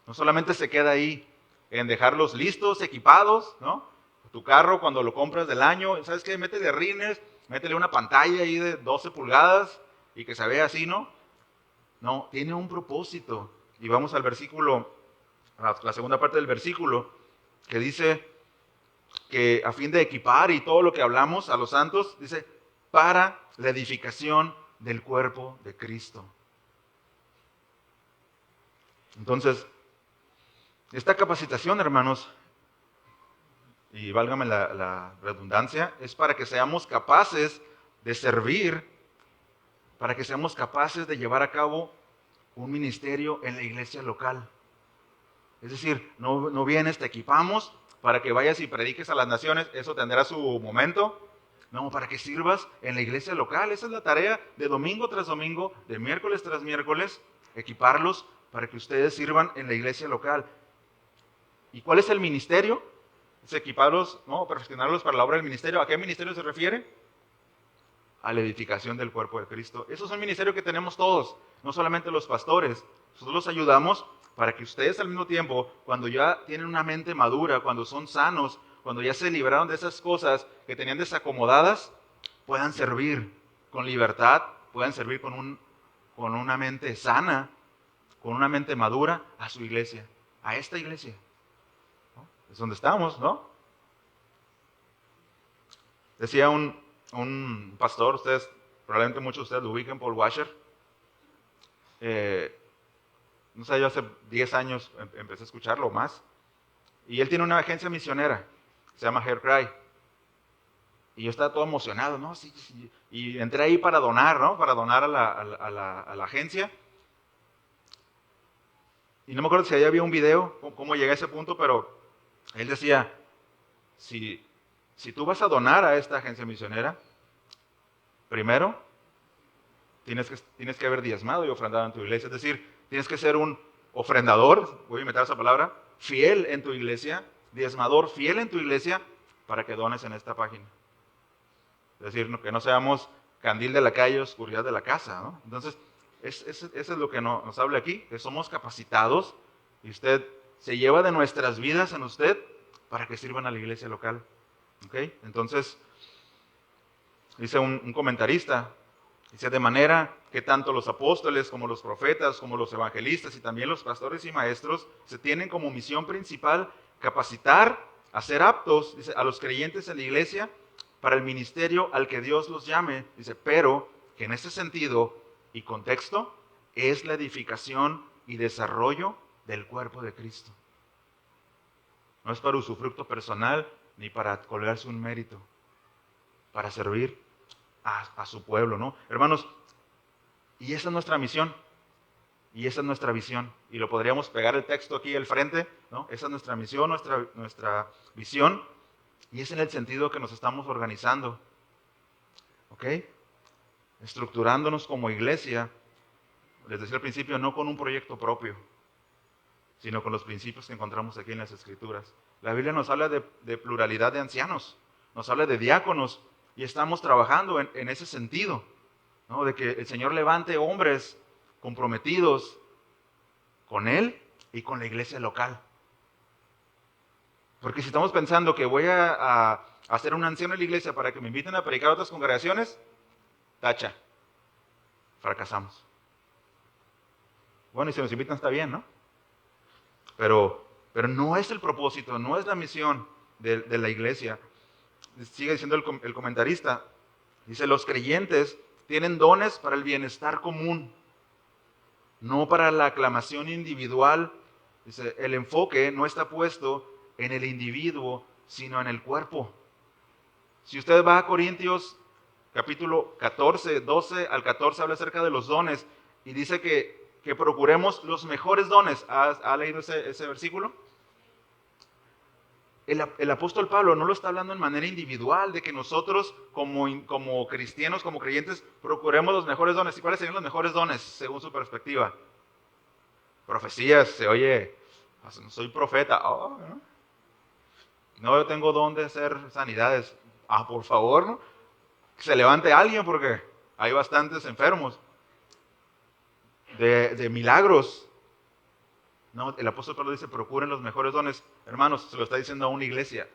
No solamente se queda ahí en dejarlos listos, equipados, ¿no? Tu carro cuando lo compras del año, ¿sabes qué? Métele rines, métele una pantalla ahí de 12 pulgadas y que se vea así, ¿no? No, tiene un propósito. Y vamos al versículo, a la segunda parte del versículo, que dice que a fin de equipar y todo lo que hablamos a los santos, dice, para la edificación del cuerpo de Cristo. Entonces, esta capacitación, hermanos, y válgame la redundancia, es para que seamos capaces de servir, para que seamos capaces de llevar a cabo un ministerio en la iglesia local. Es decir, no vienes, te equipamos para que vayas y prediques a las naciones, eso tendrá su momento. No, para que sirvas en la iglesia local. Esa es la tarea de domingo tras domingo, de miércoles tras miércoles, equiparlos para que ustedes sirvan en la iglesia local. ¿Y cuál es el ministerio? Es equiparlos, ¿no?, perfeccionarlos para la obra del ministerio. ¿A qué ministerio se refiere? A la edificación del cuerpo de Cristo. Eso es un ministerio que tenemos todos, no solamente los pastores. Nosotros los ayudamos para que ustedes al mismo tiempo, cuando ya tienen una mente madura, cuando son sanos, cuando ya se libraron de esas cosas que tenían desacomodadas, puedan servir con libertad, puedan servir con una mente sana, con una mente madura a su iglesia, a esta iglesia, ¿no? Es donde estamos, ¿no? Decía un pastor, probablemente muchos de ustedes lo ubican, Paul Washer. No sé, yo hace 10 años empecé a escucharlo más. Y él tiene una agencia misionera, se llama Hair Cry. Y yo estaba todo emocionado, ¿no? Sí, sí. Y entré ahí para donar, ¿no? Para donar a la agencia. Y no me acuerdo si ahí había un video, cómo llegué a ese punto, pero él decía, si tú vas a donar a esta agencia misionera, primero tienes que haber diezmado y ofrendado en tu iglesia. Es decir, tienes que ser un ofrendador, voy a inventar esa palabra, fiel en tu iglesia, diezmador, fiel en tu iglesia, para que dones en esta página. Es decir, que no seamos candil de la calle, oscuridad de la casa, ¿no? Entonces, eso es lo que nos habla aquí, que somos capacitados y usted se lleva de nuestras vidas en usted para que sirvan a la iglesia local. ¿Ok? Entonces, dice un comentarista, dice, de manera que tanto los apóstoles como los profetas, como los evangelistas y también los pastores y maestros se tienen como misión principal capacitar hacer aptos, dice, a los creyentes en la iglesia para el ministerio al que Dios los llame, dice, pero que en ese sentido y contexto es la edificación y desarrollo del cuerpo de Cristo. No es para usufructo personal ni para colgarse un mérito, para servir a su pueblo, ¿no? Hermanos, y esa es nuestra misión, y esa es nuestra visión, y lo podríamos pegar el texto aquí al frente, ¿no? Esa es nuestra misión, nuestra visión, y es en el sentido que nos estamos organizando, ¿ok? Estructurándonos como iglesia, les decía al principio, no con un proyecto propio, sino con los principios que encontramos aquí en las Escrituras. La Biblia nos habla de pluralidad de ancianos, nos habla de diáconos, y estamos trabajando en ese sentido, ¿no? De que el Señor levante hombres comprometidos con Él y con la iglesia local. Porque si estamos pensando que voy a hacer un anciano en la iglesia para que me inviten a predicar a otras congregaciones, tacha, fracasamos. Bueno, y si nos invitan está bien, ¿no? Pero no es el propósito, no es la misión de la iglesia. Sigue diciendo el comentarista, dice, los creyentes tienen dones para el bienestar común, no para la aclamación individual. Dice, el enfoque no está puesto en el individuo, sino en el cuerpo. Si usted va a Corintios, capítulo 14, 12 al 14, habla acerca de los dones y dice que procuremos los mejores dones. ¿Ha leído ese versículo? El apóstol Pablo no lo está hablando en manera individual, de que nosotros como cristianos, como creyentes, procuremos los mejores dones. ¿Y cuáles serían los mejores dones según su perspectiva? Profecías, se oye, soy profeta. Oh, ¿no? Yo tengo don de hacer sanidades. Por favor, ¿no? Que se levante alguien porque hay bastantes enfermos. De milagros. No, el apóstol Pablo dice, procuren los mejores dones. Hermanos, se lo está diciendo a una iglesia.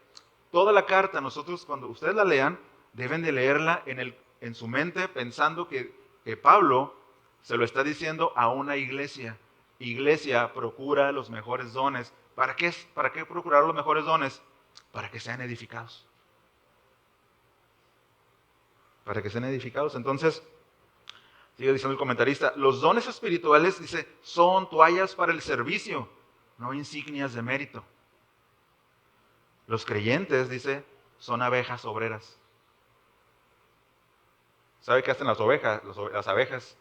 Toda la carta, nosotros cuando ustedes la lean, deben de leerla en su mente pensando que Pablo se lo está diciendo a una iglesia. Iglesia, procura los mejores dones. ¿Para qué procurar los mejores dones? Para que sean edificados. Para que sean edificados. Entonces, sigue diciendo el comentarista, los dones espirituales, dice, son toallas para el servicio, no insignias de mérito. Los creyentes, dice, son abejas obreras. ¿Sabe qué hacen las ovejas? Las abejas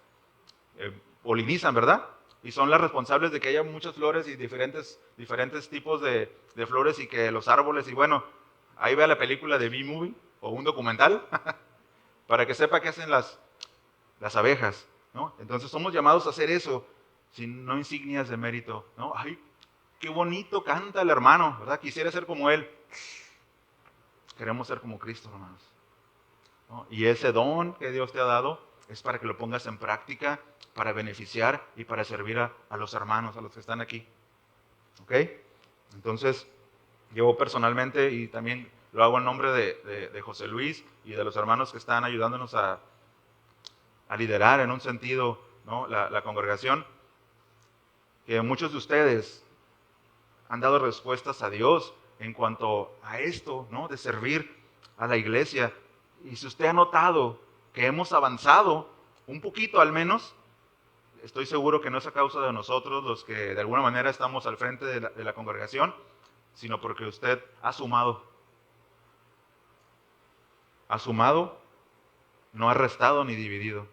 polinizan, ¿verdad? Y son las responsables de que haya muchas flores y diferentes tipos de flores y que los árboles, y bueno, ahí vea la película de B-Movie o un documental para que sepa qué hacen las abejas, ¿no? Entonces somos llamados a hacer eso, sin no insignias de mérito, ¿no? Ay, qué bonito canta el hermano, ¿verdad? Quisiera ser como él. Queremos ser como Cristo, hermanos, ¿no? Y ese don que Dios te ha dado es para que lo pongas en práctica, para beneficiar y para servir a los hermanos, a los que están aquí. ¿Ok? Entonces, yo personalmente, y también lo hago en nombre de José Luis y de los hermanos que están ayudándonos a liderar en un sentido, ¿no? la congregación, que muchos de ustedes han dado respuestas a Dios en cuanto a esto, ¿no? De servir a la iglesia. Y si usted ha notado que hemos avanzado un poquito al menos, estoy seguro que no es a causa de nosotros los que de alguna manera estamos al frente de la congregación, sino porque usted ha sumado. Ha sumado, no ha restado ni dividido.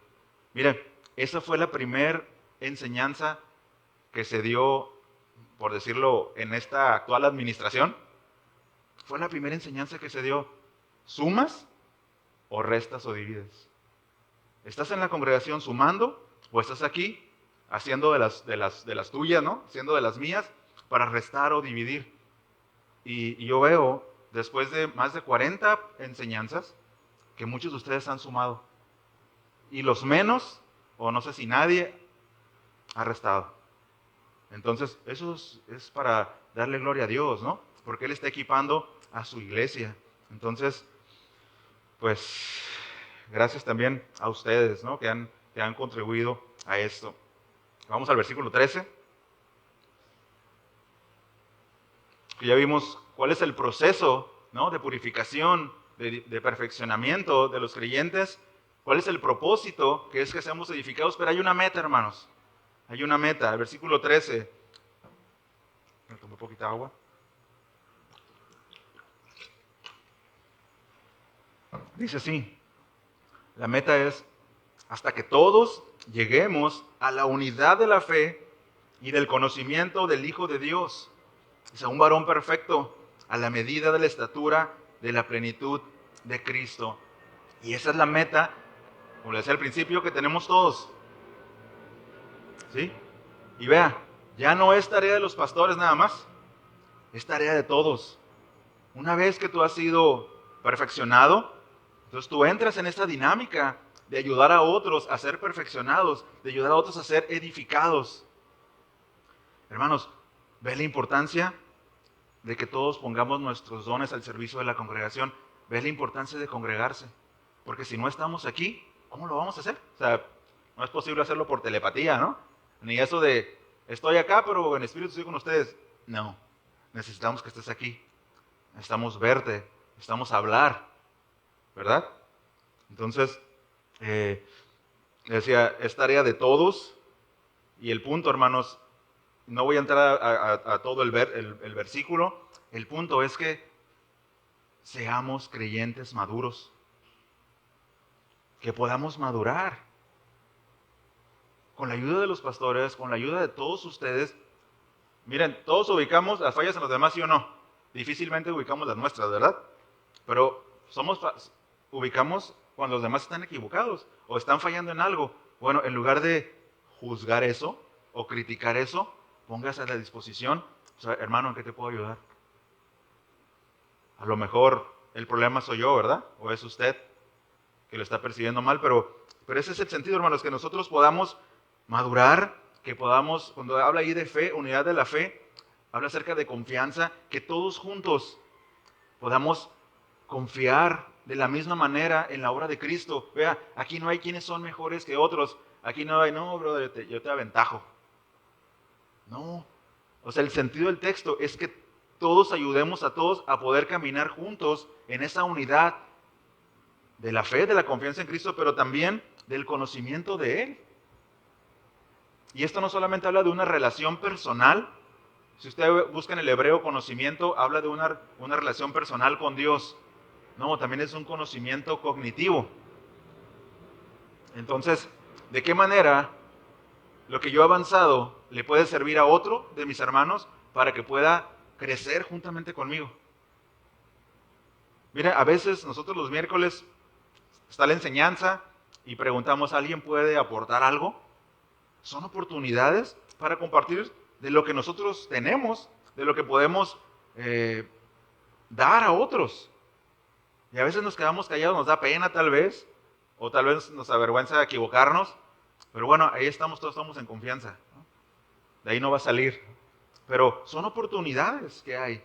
Miren, esa fue la primera enseñanza que se dio, por decirlo, en esta actual administración. Fue la primera enseñanza que se dio. ¿Sumas o restas o divides? ¿Estás en la congregación sumando o estás aquí haciendo de las tuyas, ¿no? Haciendo de las mías para restar o dividir? Y yo veo, después de más de 40 enseñanzas, que muchos de ustedes han sumado. Y los menos, o no sé si nadie, ha restado. Entonces, eso es para darle gloria a Dios, ¿no? Porque Él está equipando a su iglesia. Entonces, pues, gracias también a ustedes, ¿no? Que han contribuido a esto. Vamos al versículo 13. Que ya vimos cuál es el proceso, ¿no?, de purificación, de perfeccionamiento de los creyentes, cuál es el propósito, que es que seamos edificados, pero hay una meta, hermanos. Hay una meta. El versículo 13. Me tomé poquita agua. Dice así, la meta es hasta que todos lleguemos a la unidad de la fe y del conocimiento del Hijo de Dios. Es a un varón perfecto, a la medida de la estatura de la plenitud de Cristo. Y esa es la meta, como le decía al principio, que tenemos todos. ¿Sí? Y vea, ya no es tarea de los pastores nada más, es tarea de todos. Una vez que tú has sido perfeccionado, entonces tú entras en esta dinámica de ayudar a otros a ser perfeccionados, de ayudar a otros a ser edificados. Hermanos, ¿ves la importancia de que todos pongamos nuestros dones al servicio de la congregación? ¿Ves la importancia de congregarse? Porque si no estamos aquí, ¿cómo lo vamos a hacer? O sea, no es posible hacerlo por telepatía, ¿no? Ni eso de, estoy acá, pero en espíritu estoy con ustedes. No, necesitamos que estés aquí. Necesitamos verte, necesitamos hablar, ¿verdad? Entonces, decía, es tarea de todos. Y el punto, hermanos, no voy a entrar a todo el versículo. El punto es que seamos creyentes maduros. Que podamos madurar. Con la ayuda de los pastores, con la ayuda de todos ustedes. Miren, todos ubicamos las fallas en los demás, ¿sí o no? Difícilmente ubicamos las nuestras, ¿verdad? Pero ubicamos cuando los demás están equivocados o están fallando en algo. Bueno, en lugar de juzgar eso o criticar eso, póngase a la disposición. O sea, hermano, ¿en qué te puedo ayudar? A lo mejor el problema soy yo, ¿verdad? O es usted que lo está percibiendo mal, pero ese es el sentido, hermanos, que nosotros podamos madurar, que podamos, cuando habla ahí de fe, unidad de la fe, habla acerca de confianza, que todos juntos podamos confiar de la misma manera en la obra de Cristo. Vea, aquí no hay quienes son mejores que otros. Aquí no hay, no, brother, yo te aventajo. No. O sea, el sentido del texto es que todos ayudemos a todos a poder caminar juntos en esa unidad de la fe, de la confianza en Cristo, pero también del conocimiento de Él. Y esto no solamente habla de una relación personal. Si usted busca en el hebreo conocimiento, habla de una relación personal con Dios. No, también es un conocimiento cognitivo. Entonces, ¿de qué manera lo que yo he avanzado le puede servir a otro de mis hermanos para que pueda crecer juntamente conmigo? Mire, a veces nosotros los miércoles está la enseñanza y preguntamos, ¿alguien puede aportar algo? Son oportunidades para compartir de lo que nosotros tenemos, de lo que podemos dar a otros. Y a veces nos quedamos callados, nos da pena tal vez, o tal vez nos avergüenza equivocarnos, pero bueno, ahí estamos, todos estamos en confianza, ¿no? De ahí no va a salir. Pero son oportunidades que hay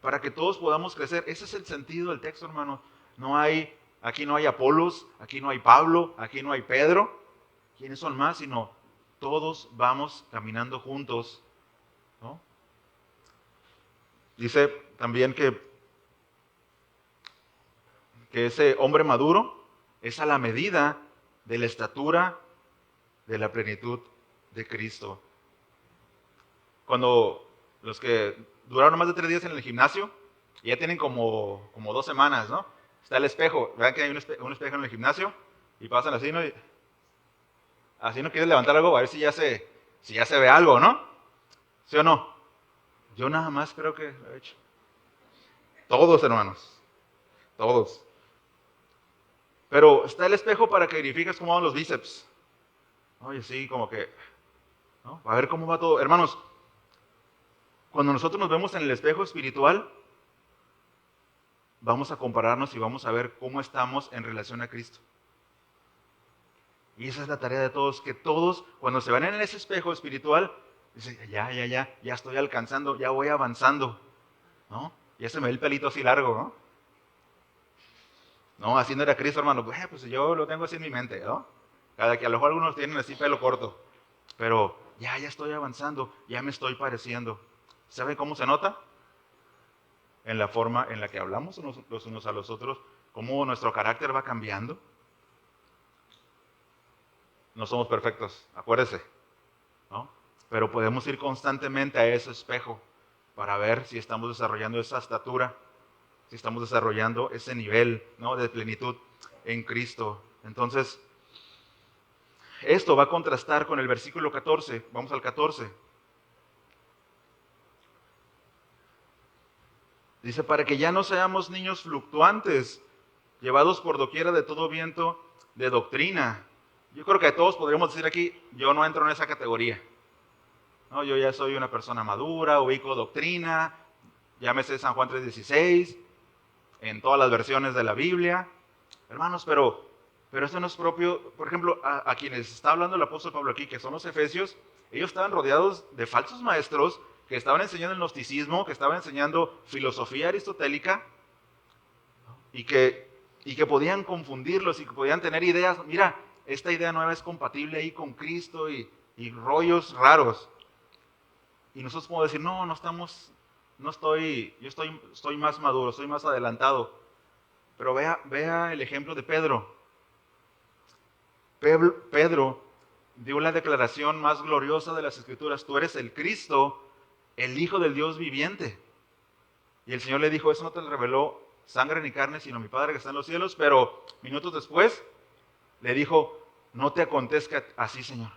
para que todos podamos crecer. Ese es el sentido del texto, hermano. Aquí no hay Apolos, aquí no hay Pablo, aquí no hay Pedro. ¿Quiénes son más? Sino todos vamos caminando juntos, ¿no? Dice también que ese hombre maduro es a la medida de la estatura de la plenitud de Cristo. Cuando los que duraron más de 3 días en el gimnasio, y ya tienen como 2 semanas, ¿no? Está el espejo, vean que hay un espejo en el gimnasio, y pasan así, ¿no? Así no quieres levantar algo, a ver si ya se ve algo, ¿no? ¿Sí o no? Yo nada más creo que lo he hecho. Todos, hermanos, todos. Pero está el espejo para que verifiques cómo van los bíceps. Oye, sí, como que, ¿no? A ver cómo va todo. Hermanos, cuando nosotros nos vemos en el espejo espiritual, vamos a compararnos y vamos a ver cómo estamos en relación a Cristo. Y esa es la tarea de todos, que todos, cuando se van en ese espejo espiritual, dicen, ya estoy alcanzando, ya voy avanzando, ¿no? Ya se me ve el pelito así largo, ¿no? No, así no era Cristo, hermano. Pues yo lo tengo así en mi mente, ¿no? Cada que a lo mejor algunos tienen así pelo corto, pero ya estoy avanzando, ya me estoy pareciendo. ¿Sabe cómo se nota? en la forma en la que hablamos los unos a los otros, cómo nuestro carácter va cambiando. No somos perfectos, acuérdese, ¿no? Pero podemos ir constantemente a ese espejo para ver si estamos desarrollando esa estatura, si estamos desarrollando ese nivel, ¿no?, de plenitud en Cristo. Entonces, esto va a contrastar con el versículo 14. Vamos al 14. Dice, para que ya no seamos niños fluctuantes, llevados por doquiera de todo viento de doctrina. Yo creo que todos podríamos decir aquí, yo no entro en esa categoría. No, yo ya soy una persona madura, ubico doctrina, llámese San Juan 3:16, en todas las versiones de la Biblia. Hermanos, pero esto no es propio. Por ejemplo, a quienes está hablando el apóstol Pablo aquí, que son los efesios, ellos estaban rodeados de falsos maestros que estaban enseñando el gnosticismo, que estaban enseñando filosofía aristotélica y que podían confundirlos y que podían tener ideas. Mira, esta idea nueva es compatible ahí con Cristo y rollos raros. Y nosotros podemos decir, no estamos, no estoy, yo estoy más maduro, estoy más adelantado. Pero vea el ejemplo de Pedro. Pedro dio la declaración más gloriosa de las Escrituras: tú eres el Cristo, el Hijo del Dios viviente. Y el Señor le dijo, eso no te lo reveló sangre ni carne, sino mi Padre que está en los cielos. Pero minutos después le dijo, no te acontezca así, Señor.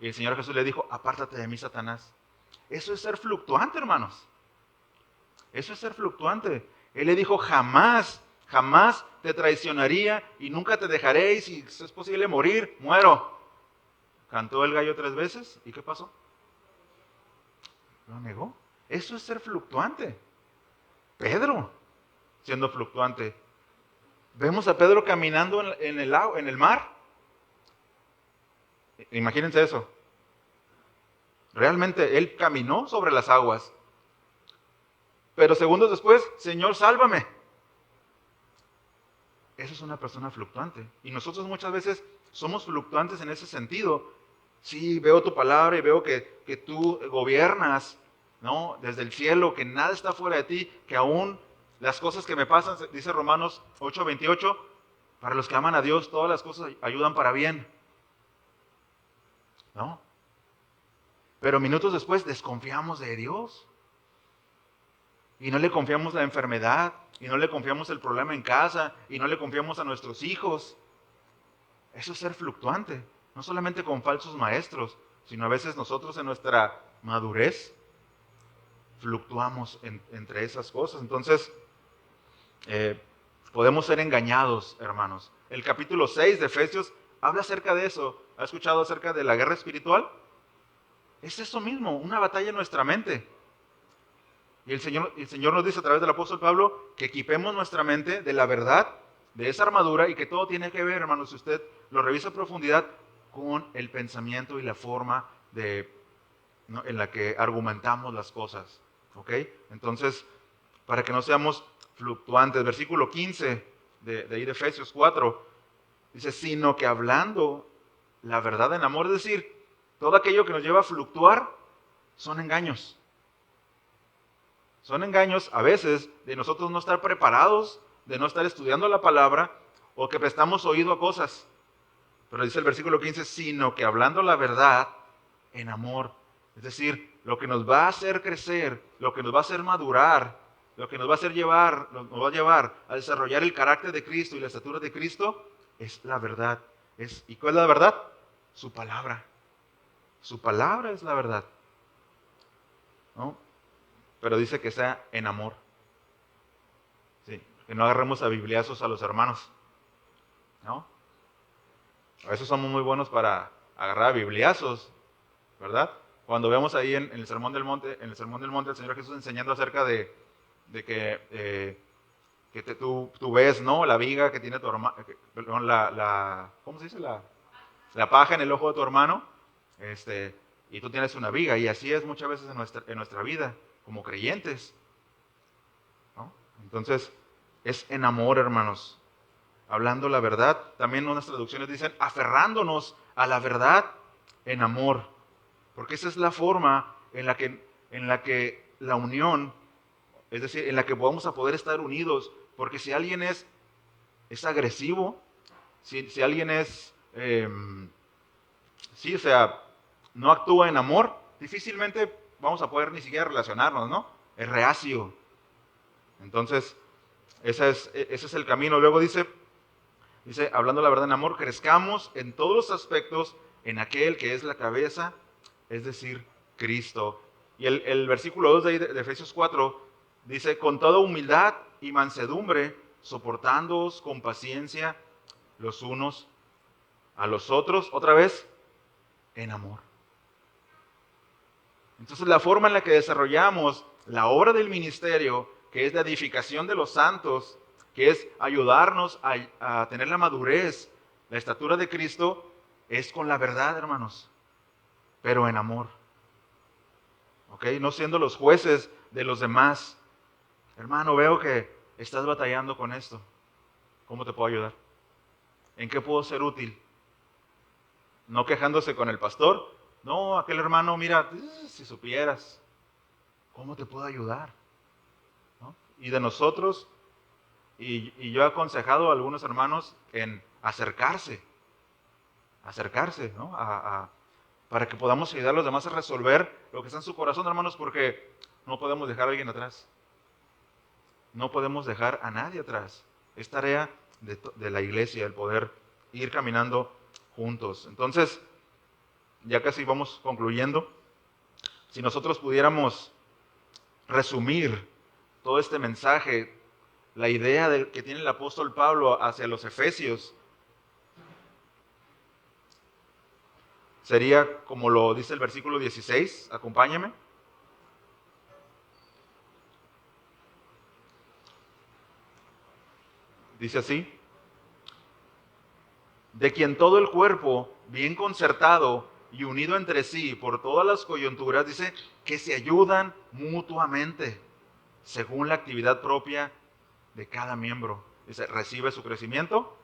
Y el Señor Jesús le dijo, apártate de mí, Satanás. Eso es ser fluctuante, hermanos. Eso es ser fluctuante. Él le dijo, jamás te traicionaría y nunca te dejaré, y si es posible morir, muero. Cantó el gallo 3 veces, ¿y qué pasó? Lo negó. Eso es ser fluctuante. Pedro, siendo fluctuante. Vemos a Pedro caminando en el mar. Imagínense eso. Realmente él caminó sobre las aguas. Pero segundos después, Señor, sálvame. Eso es una persona fluctuante. Y nosotros muchas veces somos fluctuantes en ese sentido. Sí, veo tu palabra y veo que tú gobiernas, ¿no?, desde el cielo, que nada está fuera de ti, que aún las cosas que me pasan, dice Romanos 8:28, para los que aman a Dios, todas las cosas ayudan para bien, ¿no? Pero minutos después desconfiamos de Dios. Y no le confiamos la enfermedad, y no le confiamos el problema en casa, y no le confiamos a nuestros hijos. Eso es ser fluctuante, no solamente con falsos maestros, sino a veces nosotros en nuestra madurez fluctuamos entre esas cosas. Entonces, podemos ser engañados, hermanos. El capítulo 6 de Efesios habla acerca de eso. ¿Ha escuchado acerca de la guerra espiritual? Es eso mismo, una batalla en nuestra mente. Y el Señor nos dice a través del apóstol Pablo que equipemos nuestra mente de la verdad, de esa armadura, y que todo tiene que ver, hermanos, si usted lo revisa a profundidad, con el pensamiento y la forma ¿no?, en la que argumentamos las cosas. ¿Ok? Entonces, para que no seamos fluctuantes. Versículo 15 de ahí de Efesios 4, dice, sino que hablando la verdad en amor, es decir, todo aquello que nos lleva a fluctuar son engaños. Son engaños a veces de nosotros no estar preparados, de no estar estudiando la palabra, o que prestamos oído a cosas. Pero dice el versículo 15, sino que hablando la verdad en amor. Es decir, lo que nos va a hacer crecer, lo que nos va a hacer madurar, lo que nos va a llevar a desarrollar el carácter de Cristo y la estatura de Cristo, es la verdad. ¿Y cuál es la verdad? Su palabra. Su palabra es la verdad, ¿no? Pero dice que sea en amor. Sí, que no agarremos a bibliazos a los hermanos, ¿no? A veces somos muy buenos para agarrar a bibliazos, ¿verdad? Cuando vemos ahí en el Sermón del Monte, el Señor Jesús enseñando acerca de que tú ves, ¿no?, la viga que tiene tu hermano, ¿cómo se dice? La paja en el ojo de tu hermano, y tú tienes una viga, y así es muchas veces en nuestra vida, como creyentes, ¿no? Entonces, es en amor, hermanos, hablando la verdad. También unas traducciones dicen, aferrándonos a la verdad en amor, porque esa es la forma en la que la unión Es decir, en la que vamos a poder estar unidos. Porque si alguien es agresivo, si alguien es, sí, o sea, no actúa en amor, difícilmente vamos a poder ni siquiera relacionarnos, ¿no? Es reacio. Entonces, ese es el camino. Luego dice, hablando la verdad en amor, crezcamos en todos los aspectos en aquel que es la cabeza, es decir, Cristo. Y el versículo 2 de Efesios 4 dice, con toda humildad y mansedumbre, soportándoos con paciencia los unos a los otros, otra vez, en amor. Entonces la forma en la que desarrollamos la obra del ministerio, que es la edificación de los santos, que es ayudarnos a tener la madurez, la estatura de Cristo, es con la verdad, hermanos, pero en amor. ¿Ok? No siendo los jueces de los demás. Hermano, veo que estás batallando con esto. ¿Cómo te puedo ayudar? ¿En qué puedo ser útil? No quejándose con el pastor. No, aquel hermano, mira, si supieras, ¿cómo te puedo ayudar? ¿No? Y de nosotros, y yo he aconsejado a algunos hermanos en acercarse, ¿no? Para que podamos ayudar a los demás a resolver lo que está en su corazón, hermanos, porque no podemos dejar a alguien atrás. No podemos dejar a nadie atrás. Es tarea de la iglesia el poder ir caminando juntos. Entonces, ya casi vamos concluyendo. Si nosotros pudiéramos resumir todo este mensaje, la idea que tiene el apóstol Pablo hacia los efesios, sería como lo dice el versículo 16, acompáñame. Dice así, de quien todo el cuerpo, bien concertado y unido entre sí por todas las coyunturas, dice que se ayudan mutuamente según la actividad propia de cada miembro. Dice, recibe su crecimiento,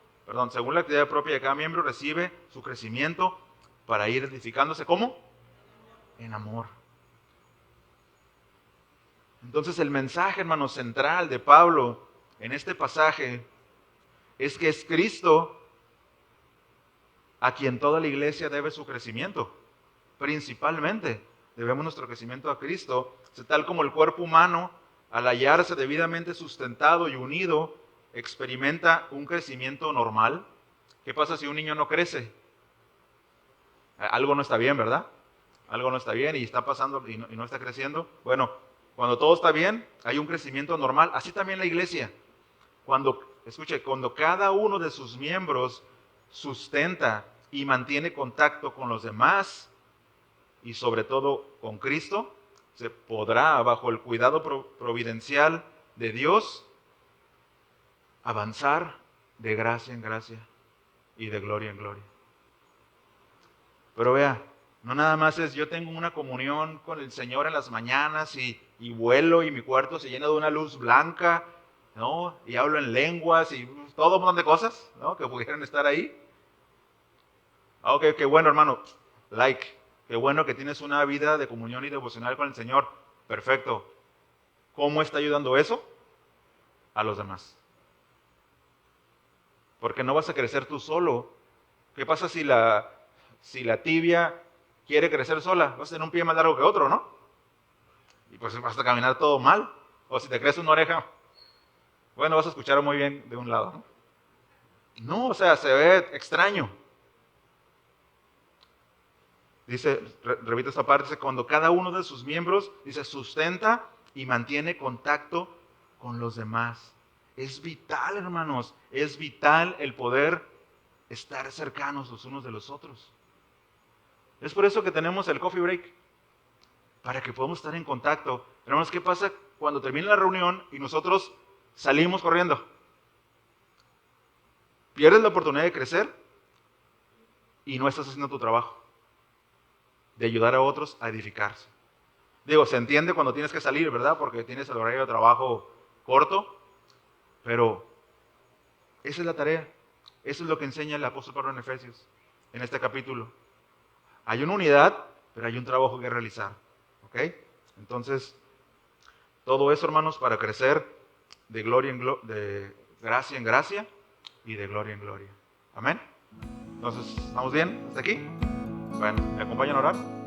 según la actividad propia de cada miembro, recibe su crecimiento para ir edificándose. ¿Cómo? En amor. Entonces el mensaje, hermano, central de Pablo en este pasaje es que es Cristo a quien toda la iglesia debe su crecimiento. Principalmente debemos nuestro crecimiento a Cristo, tal como el cuerpo humano, al hallarse debidamente sustentado y unido, experimenta un crecimiento normal. ¿Qué pasa si un niño no crece? Algo no está bien, ¿verdad? Algo no está bien y está pasando y no está creciendo. Bueno, cuando todo está bien, hay un crecimiento normal. Así también la iglesia. Cuando cada uno de sus miembros sustenta y mantiene contacto con los demás y sobre todo con Cristo, se podrá, bajo el cuidado providencial de Dios, avanzar de gracia en gracia y de gloria en gloria. Pero vea, no nada más es yo tengo una comunión con el Señor en las mañanas y vuelo y mi cuarto se llena de una luz blanca, ¿no? Y hablo en lenguas y todo un montón de cosas, ¿no? Que pudieran estar ahí. Ok, qué bueno, hermano. Like. Qué bueno que tienes una vida de comunión y devocional con el Señor. Perfecto. ¿Cómo está ayudando eso? A los demás. Porque no vas a crecer tú solo. ¿Qué pasa si la tibia quiere crecer sola? Vas a tener un pie más largo que otro, ¿no? Y pues vas a caminar todo mal. O si te crece una oreja, bueno, vas a escuchar muy bien de un lado, ¿no? No, o sea, se ve extraño. Dice, repito esta parte, dice, cuando cada uno de sus miembros, dice, sustenta y mantiene contacto con los demás. Es vital, hermanos, es vital el poder estar cercanos los unos de los otros. Es por eso que tenemos el coffee break, para que podamos estar en contacto. Hermanos, ¿qué pasa cuando termina la reunión y nosotros salimos corriendo? Pierdes la oportunidad de crecer y no estás haciendo tu trabajo, de ayudar a otros a edificarse. Digo, se entiende cuando tienes que salir, ¿verdad? Porque tienes el horario de trabajo corto, pero esa es la tarea. Eso es lo que enseña el apóstol Pablo en Efesios, en este capítulo. Hay una unidad, pero hay un trabajo que realizar. ¿Ok? Entonces, Todo eso, hermanos, para crecer de gloria de gracia en gracia y de gloria en gloria. Amén. Entonces, ¿estamos bien hasta aquí? Bueno, ¿me acompañan a orar?